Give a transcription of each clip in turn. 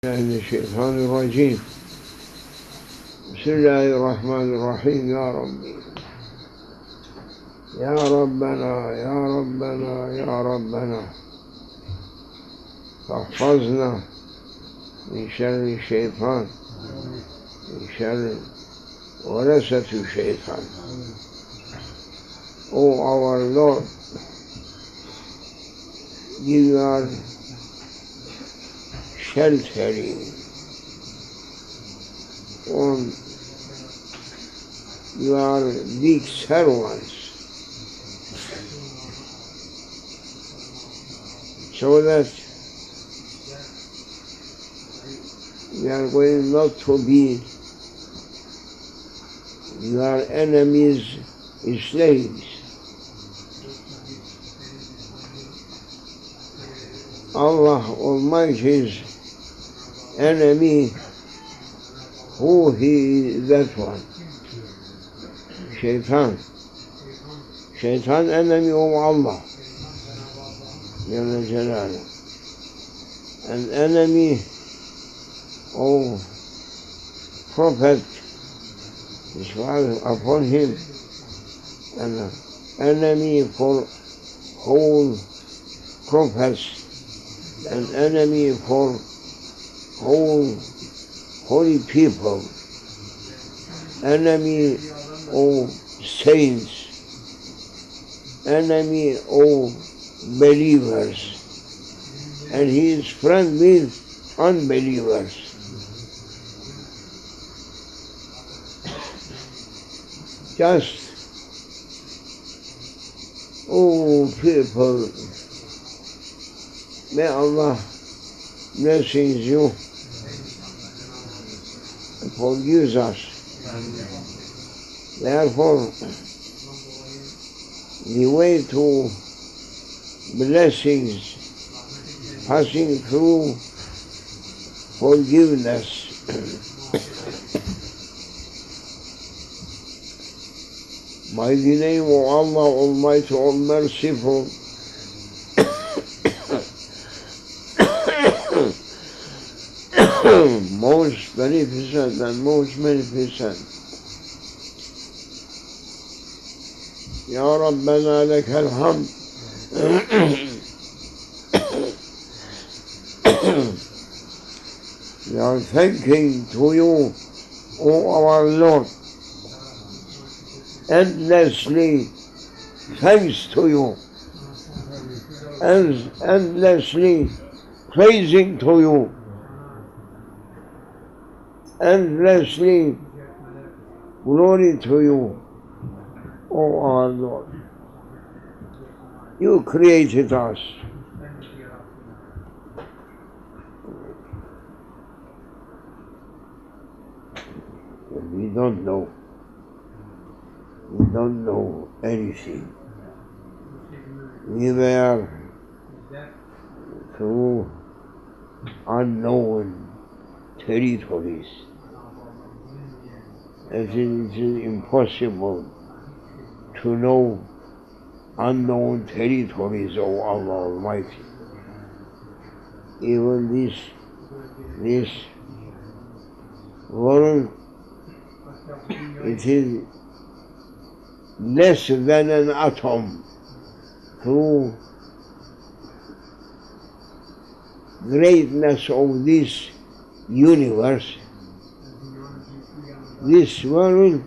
من الشيطان الرجيم. بسم الله الرحمن الرحيم. يا ربي يا ربنا يا ربنا يا ربنا فاحفظنا من شر الشيطان، من شر ورثة الشيطان. O our Lord, you are sheltering on your big servants, so that we are going not to be your enemies' slaves. Allah Almighty's enemy, who he is, that one? Shaitan. Shaitan, enemy of Allah, Jalla Jalaluh. An enemy of Prophet, his father upon him, an enemy for whole prophets, an enemy for whole holy people, enemy of saints, enemy of believers, and he is friend with unbelievers. Just, oh people, may Allah blessings you and forgives us. Therefore, the way to blessings passing through forgiveness. By the name of Allah Almighty, All Merciful, most beneficent and most beneficent. Ya Rabbana lekel hamd. We are thanking to you, O our Lord, endlessly thanks to you, and endlessly praising to you, endlessly glory to you, O our Lord. You created us. We don't know. We don't know anything. We were through unknown territories. It is impossible to know unknown territories of Allah Almighty. Even this world, it is less than an atom through greatness of this universe. This world,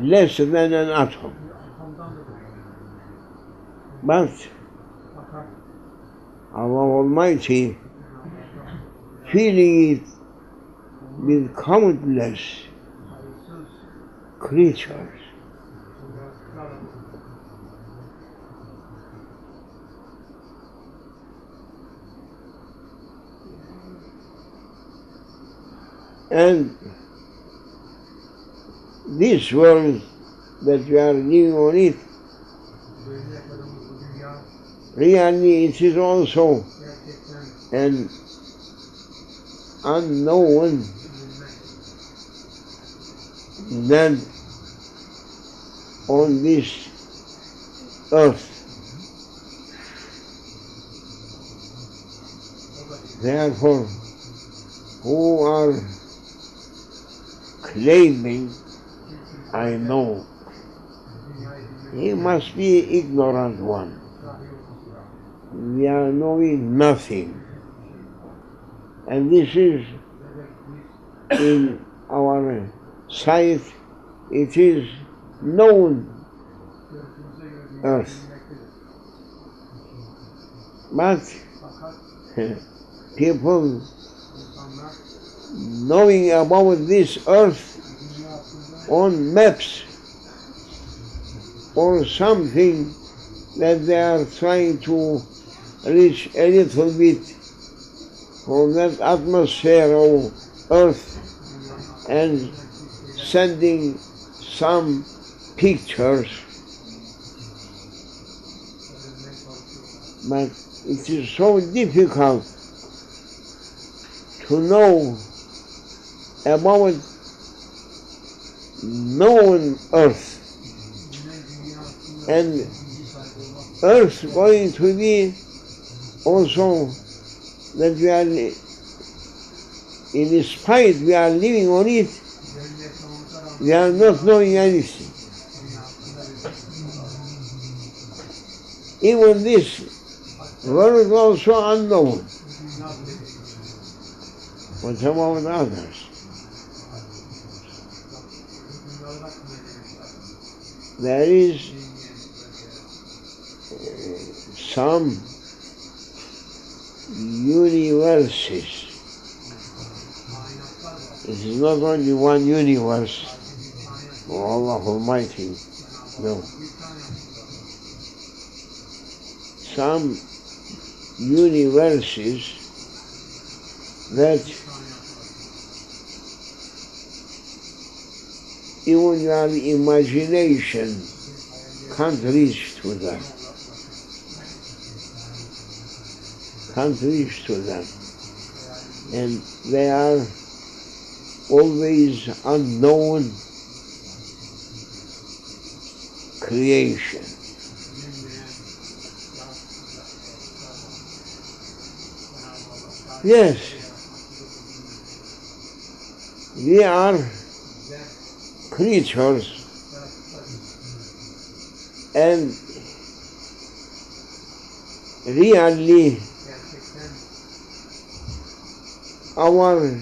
less than an atom. But Allah Almighty, filling it with countless creatures, and this world that we are living on it, really it is also an unknown land on this earth. Therefore, who are claiming, I know, he must be ignorant one. We are knowing nothing. And this is in our sight, it is known earth. But people knowing about this earth on maps or something that they are trying to reach a little bit from that atmosphere of earth and sending some pictures. But it is so difficult to know about known earth, and earth going to be also that we are, in spite we are living on it, we are not knowing anything. Even this world is also unknown. What about others? There is some universes. It is not only one universe for Allah Almighty, no. Some universes that even your imagination can't reach to them. Can't reach to them. And they are always unknown creation. Yes, we are creatures, and really our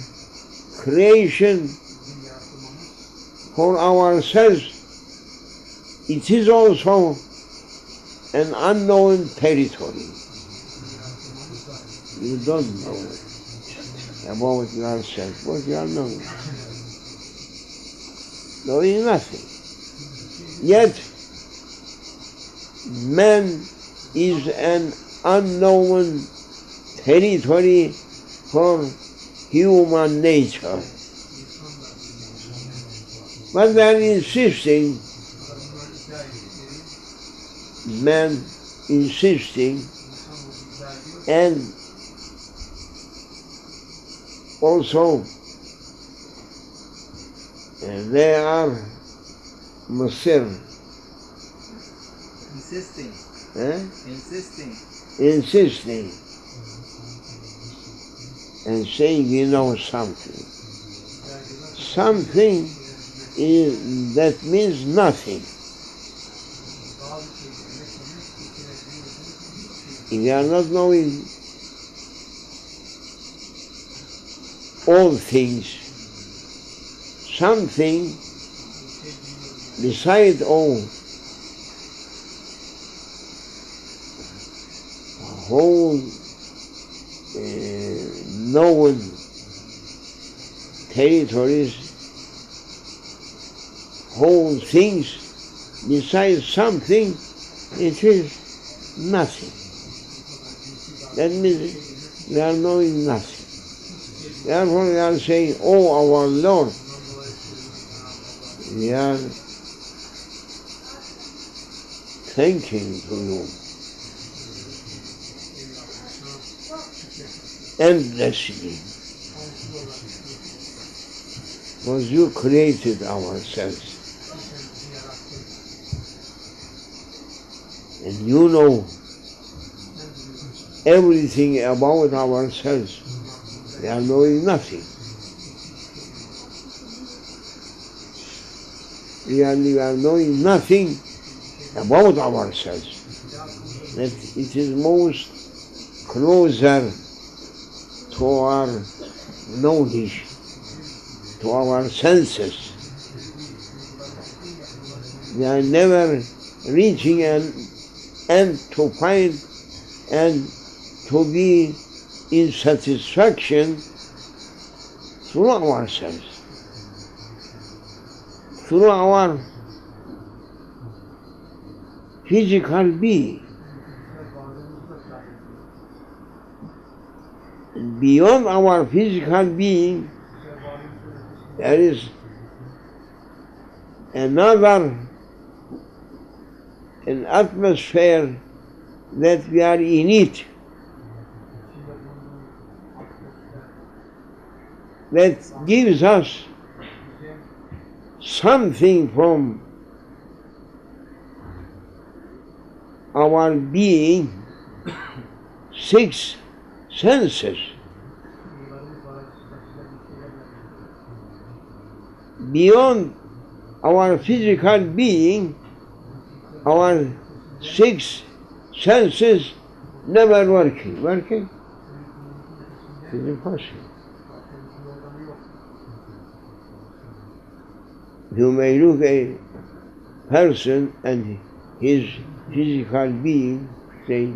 creation for ourselves, it is also an unknown territory. You don't know about yourself, what you are knowing. Knowing nothing. Yet, man is an unknown territory for human nature. But they are insisting, man insisting, and also they are Muslim. Insisting. Insisting. And saying you know something. Something is, that means nothing. If you are not knowing all things, something beside all, whole known territories, whole things, besides something, it is nothing. That means we are knowing nothing. Therefore we are saying, oh our Lord, we are thanking to you endlessly, because you created ourselves. And you know everything about ourselves. We are knowing nothing. Really, we are knowing nothing about ourselves. That it is most closer to our knowledge, to our senses. We are never reaching an end to find and to be in satisfaction through ourselves, through our physical being. Beyond our physical being, there is an atmosphere that we are in it, that gives us something from our being, six senses. Beyond our physical being, our six senses never working. Working? It is impossible. You may look at a person and his physical being, say,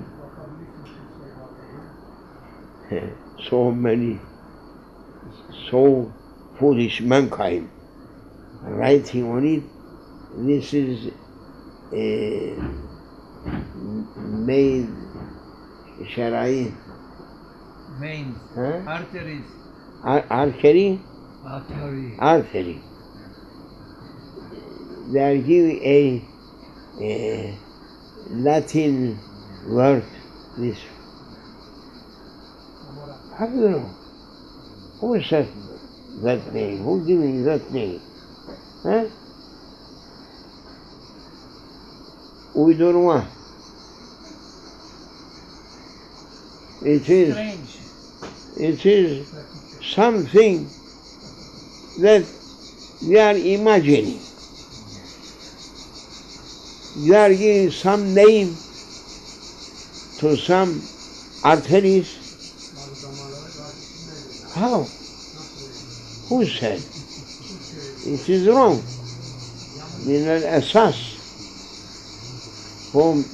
so many, so foolish mankind, writing on it, this is made Sharai. Veins, arteries. Artery? Artery. They are giving a Latin word, this. How do you know? Who said that name? Who giving that name? Huh? Uydurma. It is something that we are imagining. You are giving some name to some arteries. How? Who said? It is wrong. In an asas. From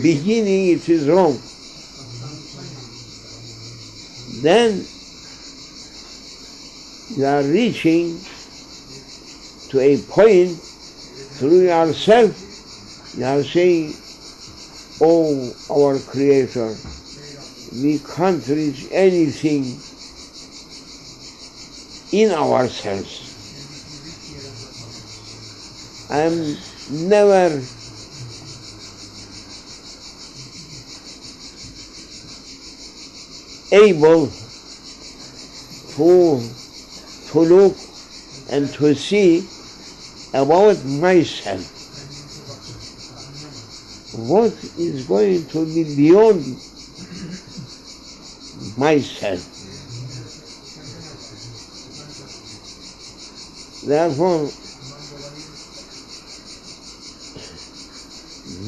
beginning it is wrong. Then you are reaching to a point through yourself, you are saying, oh, our Creator, we can't reach anything in ourselves. I am never able to look and to see about myself. What is going to be beyond myself? Therefore,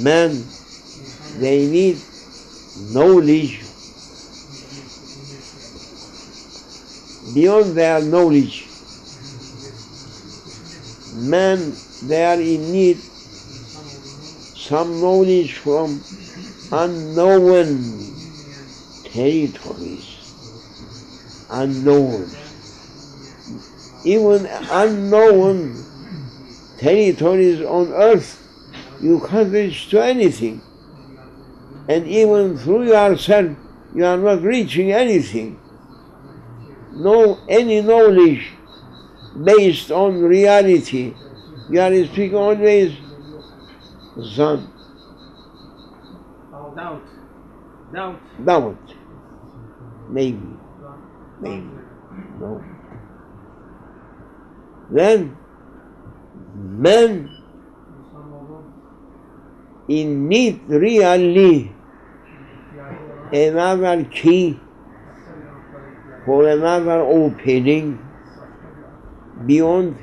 men, they need knowledge. Beyond their knowledge, men, they are in need some knowledge from unknown territories, unknown. Even unknown territories on earth, you can't reach to anything. And even through yourself, you are not reaching anything. No, any knowledge based on reality. You are speaking always zan. Doubt. Maybe. No. Then men in need really another key for another opening beyond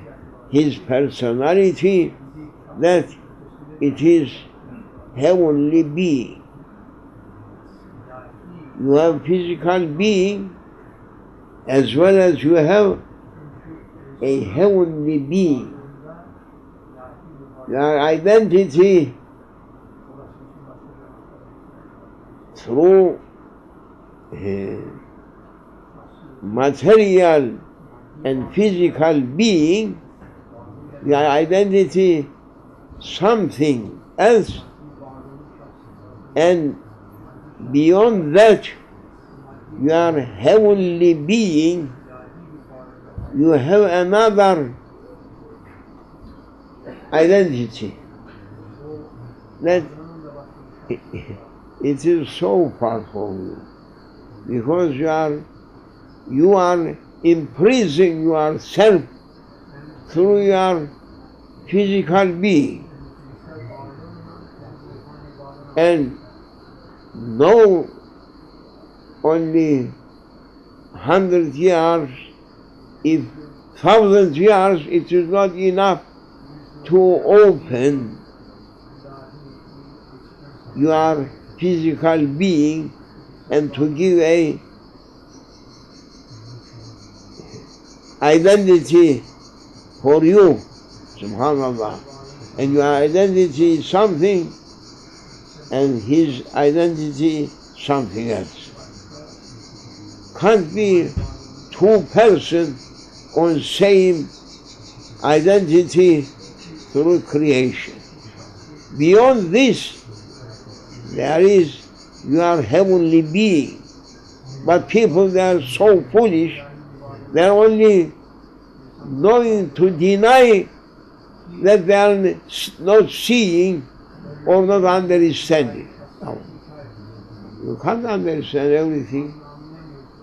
his personality, that it is heavenly being. You have physical being as well as you have a heavenly being. Your identity through material and physical being, your identity something else, and beyond that, your heavenly being, you have another identity. That it is so far from you, because you are imprisoning yourself through your physical being. And no, only 100 years, if 1,000 years, it is not enough to open your physical being and to give a identity for you, subhanallah. And your identity is something, and his identity something else. Can't be two persons on same identity through creation. Beyond this, there is your heavenly being. But people, they are so foolish, they are only knowing to deny that they are not seeing or not understanding. No. You can't understand everything.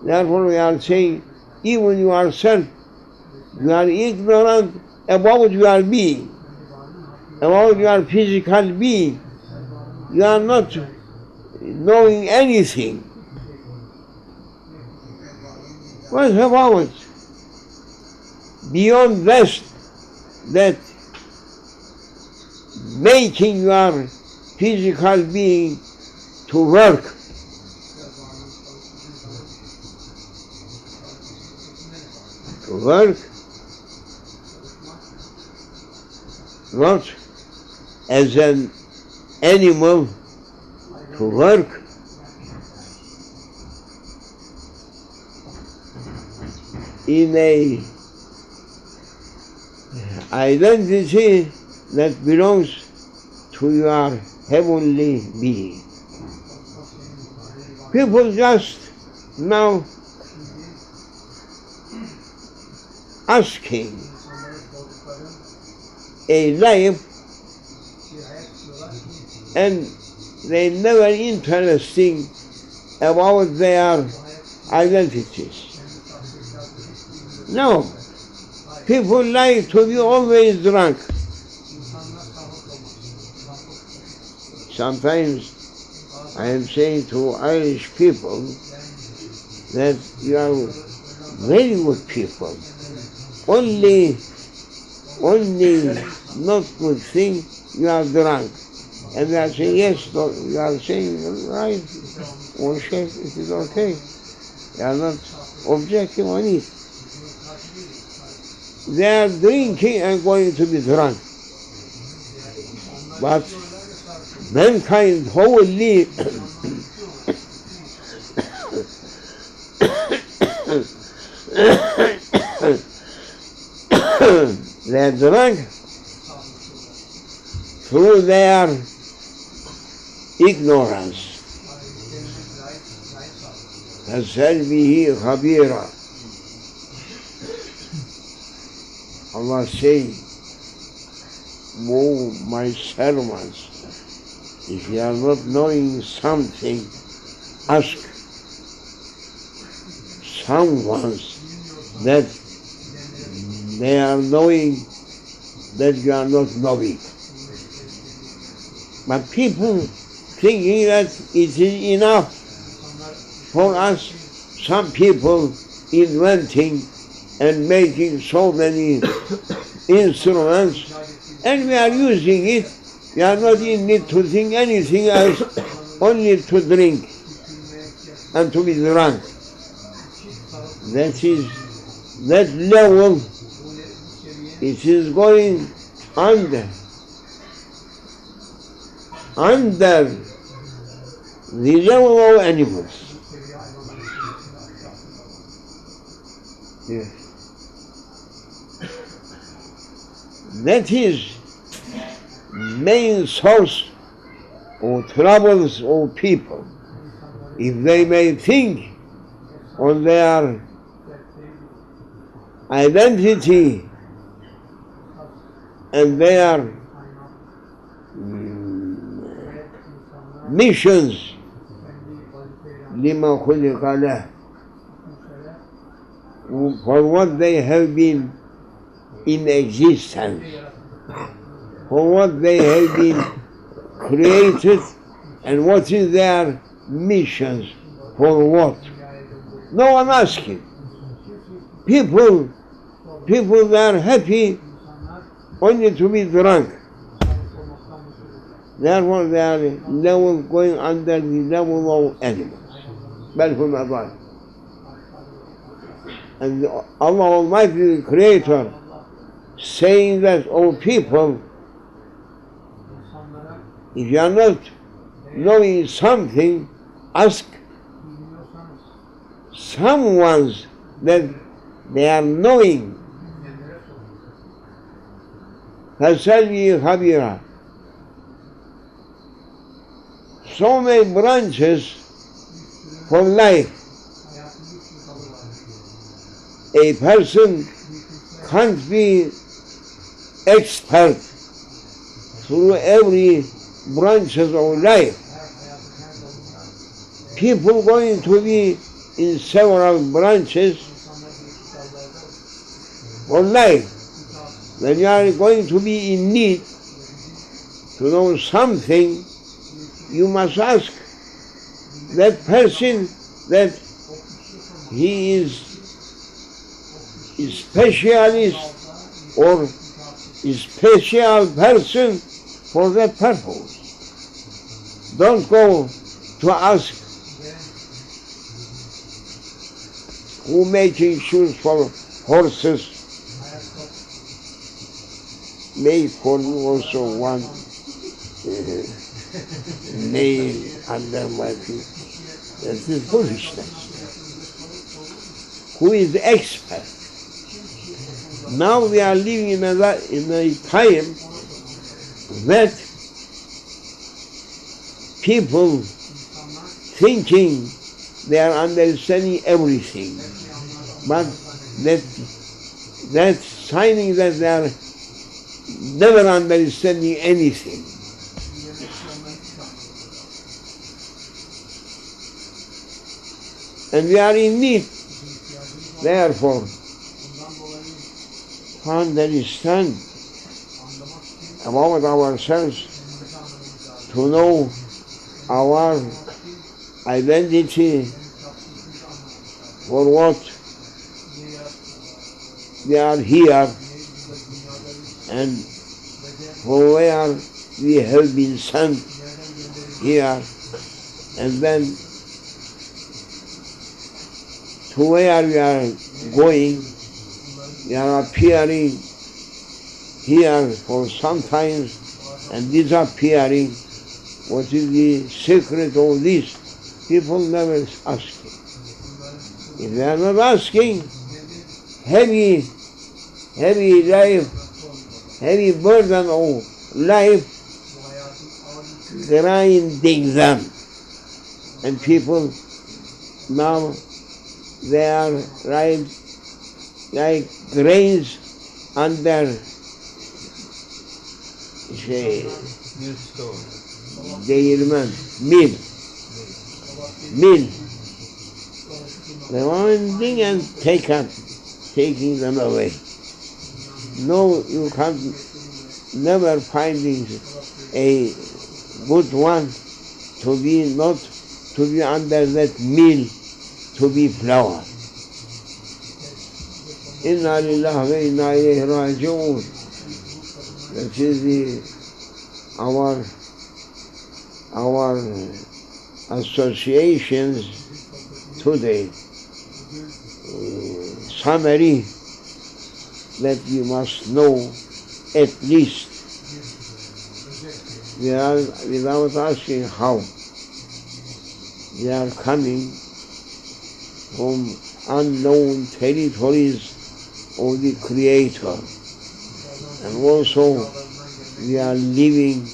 Therefore we are saying, even yourself, you are ignorant about your being, about your physical being. You are not knowing anything. What about beyond that making your physical being to work? To work, not as an animal, to work in a identity that belongs to your heavenly being. People just now asking a life, and they never interesting about their identities. No, people like to be always drunk. Sometimes I am saying to Irish people that you are very good people. Only not good thing, you are drunk. And they are saying, yes, you are saying right, or Sheikh, it is okay. They are not objecting on it. They are drinking and going to be drunk. But mankind wholly they are drunk through their ignorance. فَاسْأَلْ بِهِ خَبِيرًا. Allah saying, "Oh, my servants, if you are not knowing something, ask someone that they are knowing that you are not knowing." But people thinking that it is enough for us, some people inventing and making so many instruments, and we are using it. We are not in need to think anything else, only to drink and to be drunk. That level, it is going under the level of animals. Yes. That is main source of troubles of people. If they may think on their identity and their missions, لِمَا خُلِقَ لَهُ, for what they have been in existence, for what they have been created, and what is their missions, for what. No one asking. People they are happy only to be drunk. Therefore they are level going under the level of animals. And Allah Almighty, the Creator, saying that, oh people, if you are not knowing something, ask someone that they are knowing. فَسَلْوِي خَبِيرًا. So many branches for life. A person can't be expert through every branches of life. People going to be in several branches of life. When you are going to be in need to know something, you must ask that person that he is a specialist or a special person for that purpose. Don't go to ask who making shoes for horses. Make for me also one nail under my feet. That is foolishness. Who is the expert? Now we are living in a time that people thinking they are understanding everything, but that signing that they are never understanding anything. And we are in need, therefore, to understand about ourselves, to know our identity, for what we are here, and for where we have been sent here, and then to where we are going. We are appearing here for some time and disappearing. What is the secret of this? People never asking. If they are not asking, heavy life, heavy burden of life grinding them. And people now, they are like grains under değirmen, mill. They want thing and taking them away. No, you can't never finding a good one to be not to be under that mill to be flower. Inna lillahi wa inna ilayhi raji'un. That is our associations today. Summary that you must know at least, without asking how. They are coming from unknown territories of the Creator, and also we are living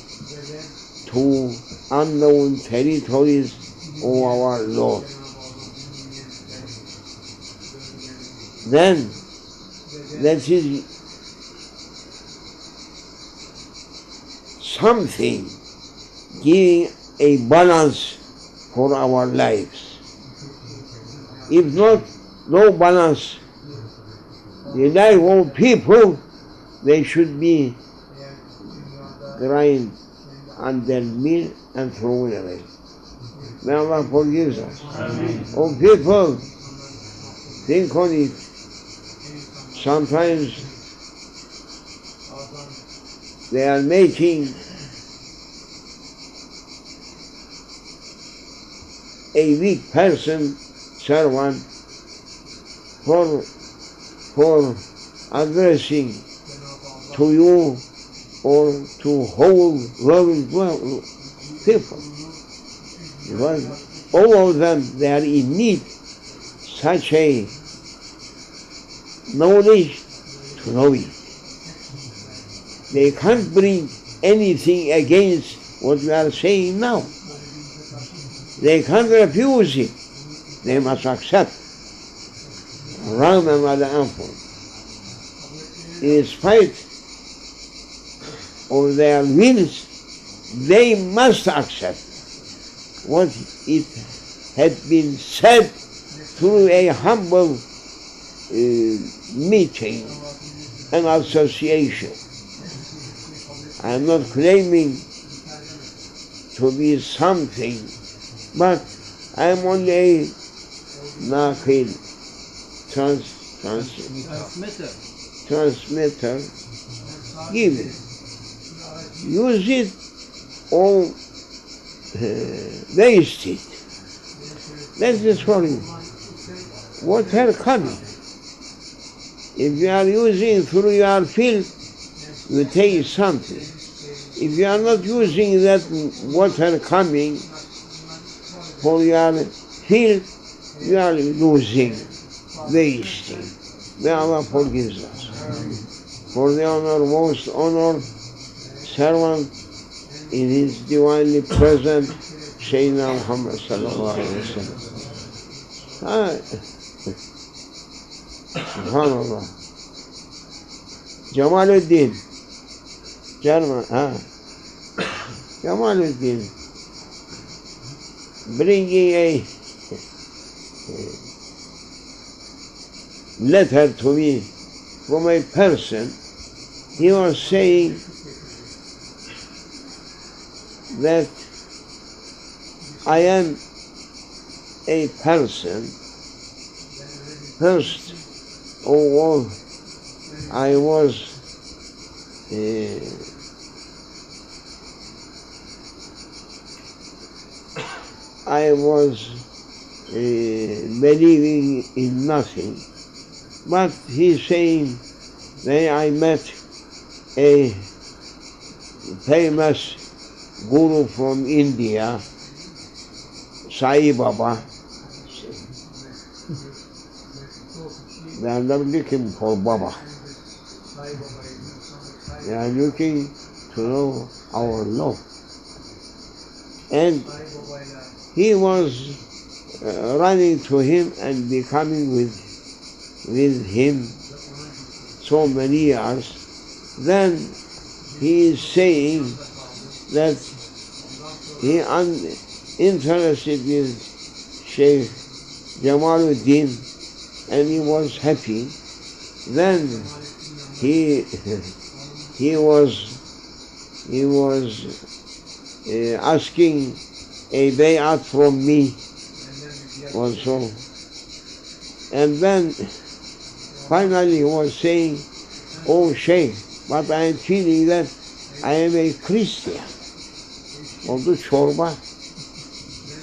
to unknown territories of our Lord. Then that is something giving a balance for our lives. If not, no balance. The life of people, they should be grind under mill and thrown away. May Allah forgive us. Oh people, think on it. Sometimes they are making a weak person servant for addressing to you or to whole world people. Because all of them, they are in need such a knowledge to know it. They can't bring anything against what we are saying now. They can't refuse it. They must accept. Rama mala anfur. In spite of their wills, they must accept what it had been said through a humble meeting and association. I am not claiming to be something, but I am only a naqil, transmitter, giver. Use it or waste it. That is for you. What are coming? If you are using through your field, you take something. If you are not using that water coming for your field, you are losing, wasting. May Allah forgive us. For the honor, most honored servant in His divinely present, Sayyidina Muhammad sallallahu alayhi wa sallam. Subhanallah. Jamaluddin. Jamaluddin. Bringing a letter to me from a person. He was saying that I am a person. First of all, I was believing in nothing, but he's saying that I met a famous guru from India, Sai Baba. They are not looking for Baba. They are looking to know our love. And he was running to him and becoming with him so many years. Then he is saying that he interested in Sheikh Jamaluddin and he was happy. Then he was asking a bay'at from me also And then finally he was saying, "Oh Sheikh, but I am feeling that I am a Christian." Oldu çorba.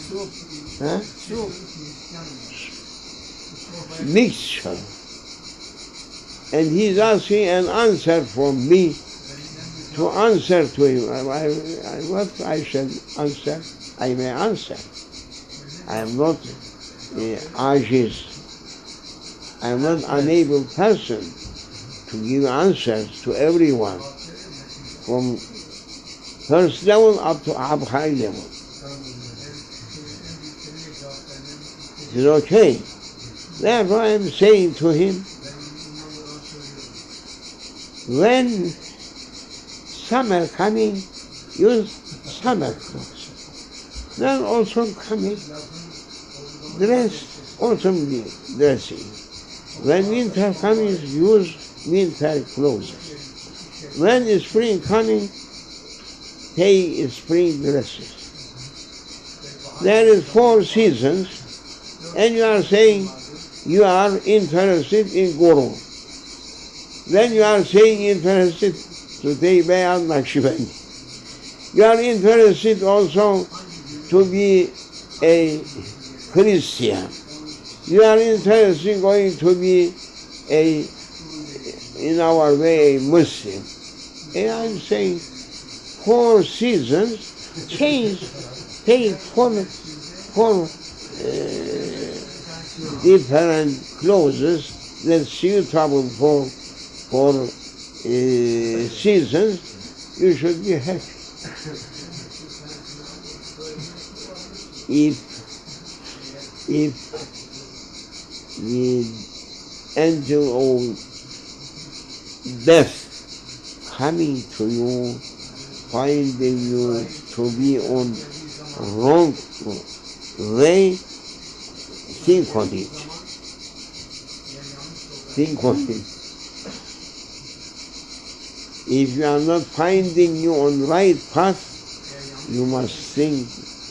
Soup. Huh? Soup. Mixture. And he's asking an answer from me to answer to him. What I should answer, I may answer. I am not ajiz. I am not unable person to give answers to everyone from first level up to high level. It is okay. Therefore I am saying to him, when summer coming, use summer clothes. Then autumn coming, dress autumn dressing. When winter coming, use winter clothes. When spring coming, take spring dresses. There is 4 seasons, and you are saying you are interested in Guru. Then you are saying interested to take Bayat Naqshbandi. You are interested also to be a Christian. You are interested going to be in our way, a Muslim. And I'm saying 4 seasons, change, take 4 different clothes that's suitable for seasons, you should be happy. If the angel of death coming to you, finding you to be on wrong way, think on it. Think on it. If you are not finding you on right path, you must think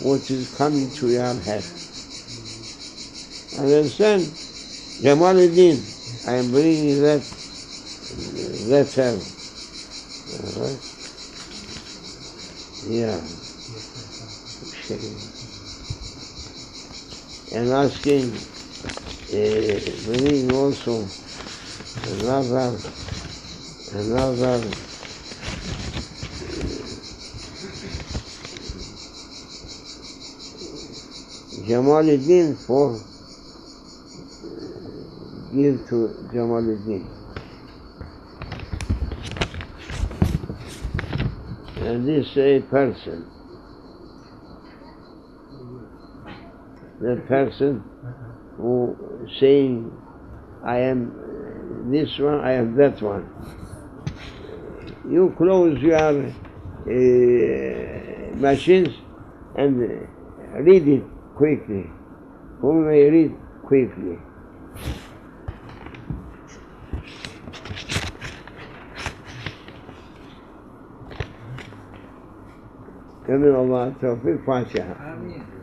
what is coming to your head. Understand? Jamaluddin, I am bringing that letter. All right? Yeah. Okay. And asking, bringing also another Jamaluddin for give to Jamaluddin. And this is a person. That person who saying, I am this one, I am that one. You close your machines and read it quickly. Who may read quickly? Amin Allah, Tawfiq, Fatiha. Amin.